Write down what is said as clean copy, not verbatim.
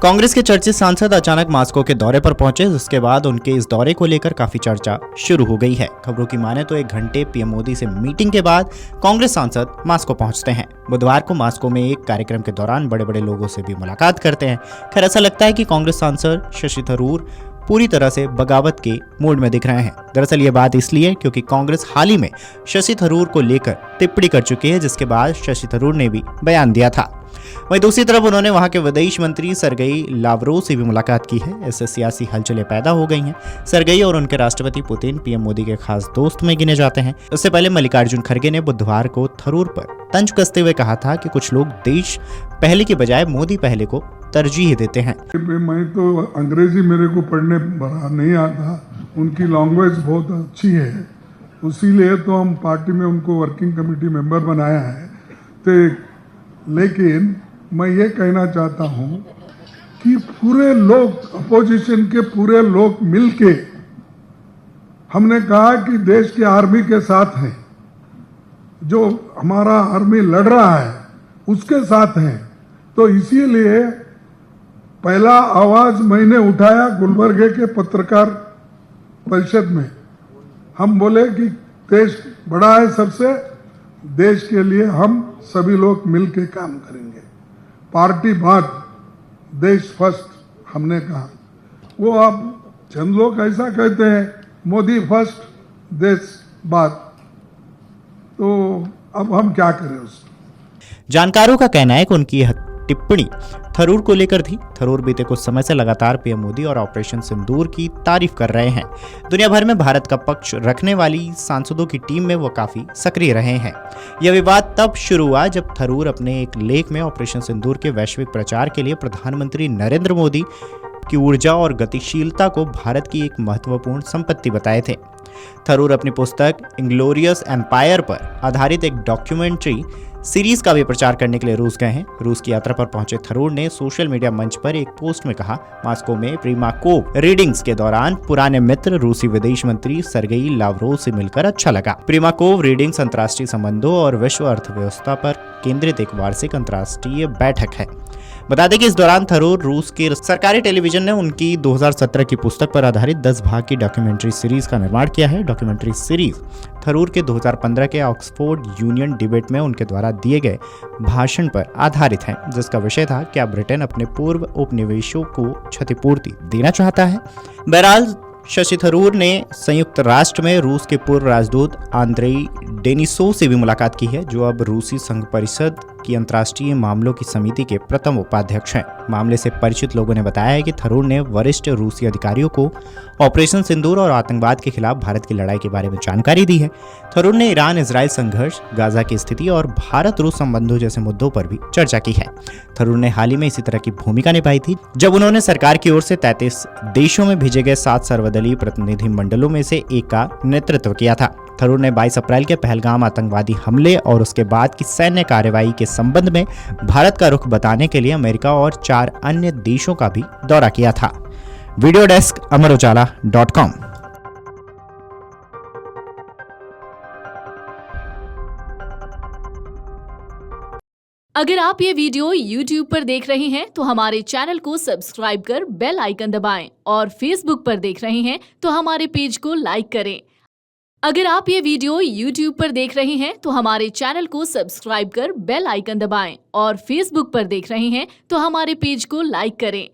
कांग्रेस के चर्चित सांसद अचानक मास्को के दौरे पर पहुंचे, जिसके बाद उनके इस दौरे को लेकर काफी चर्चा शुरू हो गई है। खबरों की माने तो 1 घंटे पीएम मोदी से मीटिंग के बाद कांग्रेस सांसद मास्को पहुंचते हैं। बुधवार को मास्को में एक कार्यक्रम के दौरान बड़े बड़े लोगों से भी मुलाकात करते हैं। खैर ऐसा लगता है कि कांग्रेस सांसद शशि थरूर पूरी तरह से बगावत के मूड में दिख रहे हैं। दरअसल ये बात इसलिए क्योंकि कांग्रेस हाल ही में शशि थरूर को लेकर टिप्पणी कर चुकी है, जिसके बाद शशि थरूर ने भी बयान दिया था। वहीं दूसरी तरफ उन्होंने वहां के विदेश मंत्री सरगेई लावरोव से भी मुलाकात की है। इससे सियासी हलचलें पैदा हो गई हैं। सरगेई और उनके राष्ट्रपति पुतिन पीएम मोदी के खास दोस्त में गिने जाते हैं। इससे पहले मल्लिकार्जुन खड़गे ने बुधवार को थरूर पर तंज कसते हुए कहा था कि कुछ लोग देश पहले की बजाय मोदी पहले को तरजीह देते हैं। मैं तो अंग्रेजी मेरे को पढ़ने नहीं आता, उनकी लैंग्वेज बहुत अच्छी है, इसीलिए तो हम पार्टी में उनको वर्किंग कमेटी मेंबर बनाया है। तो लेकिन मैं ये कहना चाहता हूँ कि पूरे लोग, अपोजिशन के पूरे लोग मिलके हमने कहा कि देश के आर्मी के साथ हैं, जो हमारा आर्मी लड़ रहा है उसके साथ हैं। तो इसीलिए पहला आवाज मैंने उठाया गुलबर्गे के पत्रकार परिषद में। हम बोले कि देश बड़ा है सबसे, देश के लिए हम सभी लोग मिलके काम करेंगे, पार्टी बात, देश फर्स्ट हमने कहा। वो अब चंद लोग ऐसा कहते हैं मोदी फर्स्ट देश बात, तो अब हम क्या करें उसमें। जानकारों का कहना है कि उनकी यह टिप्पणी थरूर को लेकर थी। थरूर बीते कुछ समय से लगातार पीएम मोदी और ऑपरेशन सिंदूर की तारीफ कर रहे हैं। दुनिया भर में भारत का पक्ष रखने वाली सांसदों की टीम में वो काफी सक्रिय रहे हैं। यह विवाद तब शुरू हुआ जब थरूर अपने एक लेख में ऑपरेशन सिंदूर के वैश्विक प्रचार के लिए प्रधानमंत्री नरेंद्र मोदी की ऊर्जा और गतिशीलता को भारत की एक महत्वपूर्ण संपत्ति बताए थे। थरूर अपनी पुस्तक इंग्लोरियस एम्पायर पर आधारित एक डॉक्यूमेंट्री सीरीज का भी प्रचार करने के लिए रूस गए हैं। रूस की यात्रा पर पहुंचे थरूर ने सोशल मीडिया मंच पर एक पोस्ट में कहा, मास्को में प्रीमाकोव रीडिंग्स के दौरान पुराने मित्र रूसी विदेश मंत्री सरगेई लावरोव से मिलकर अच्छा लगा। प्रीमाकोव रीडिंग्स अंतर्राष्ट्रीय संबंधों और विश्व अर्थव्यवस्था पर केंद्रित एक वार्षिक अंतर्राष्ट्रीय बैठक है। बता दें कि इस दौरान थरूर रूस के सरकारी टेलीविजन ने उनकी 2017 की पुस्तक पर आधारित 10 भाग की डॉक्यूमेंट्री सीरीज का निर्माण किया है। डॉक्यूमेंट्री सीरीज थरूर के 2015 के ऑक्सफोर्ड यूनियन डिबेट में उनके द्वारा दिए गए भाषण पर आधारित है, जिसका विषय था क्या ब्रिटेन अपने पूर्व उपनिवेशों को क्षतिपूर्ति देना चाहता है। बहरहाल शशि थरूर ने संयुक्त राष्ट्र में रूस के पूर्व राजदूत आंद्रेई डेनिसोव से भी मुलाकात की है, जो अब रूसी संघ परिषद की अंतर्राष्ट्रीय मामलों की समिति के प्रथम उपाध्यक्ष हैं। मामले से परिचित लोगों ने बताया है कि थरूर ने वरिष्ठ रूसी अधिकारियों को ऑपरेशन सिंदूर और आतंकवाद के खिलाफ भारत की लड़ाई के बारे में जानकारी दी है। थरूर ने ईरान इजराइल संघर्ष, गाजा की स्थिति और भारत रूस संबंधों जैसे मुद्दों पर भी चर्चा की है। थरूर ने हाल ही में इसी तरह की भूमिका निभाई थी, जब उन्होंने सरकार की ओर से 33 देशों में भेजे गए 7 सर्वदलीय प्रतिनिधि मंडलों में से एक का नेतृत्व किया था। थरूर ने 22 अप्रैल के पहलगाम आतंकवादी हमले और उसके बाद की सैन्य कार्रवाई के संबंध में भारत का रुख बताने के लिए अमेरिका और 4 अन्य देशों का भी दौरा किया था। Video desk amarujala.com। अगर आप ये वीडियो YouTube पर देख रहे हैं तो हमारे चैनल को सब्सक्राइब कर बेल आइकन दबाएं और Facebook पर देख रहे हैं तो हमारे पेज को लाइक करें। अगर आप ये वीडियो YouTube पर देख रहे हैं तो हमारे चैनल को सब्सक्राइब कर बेल आइकन दबाएं और Facebook पर देख रहे हैं तो हमारे पेज को लाइक करें।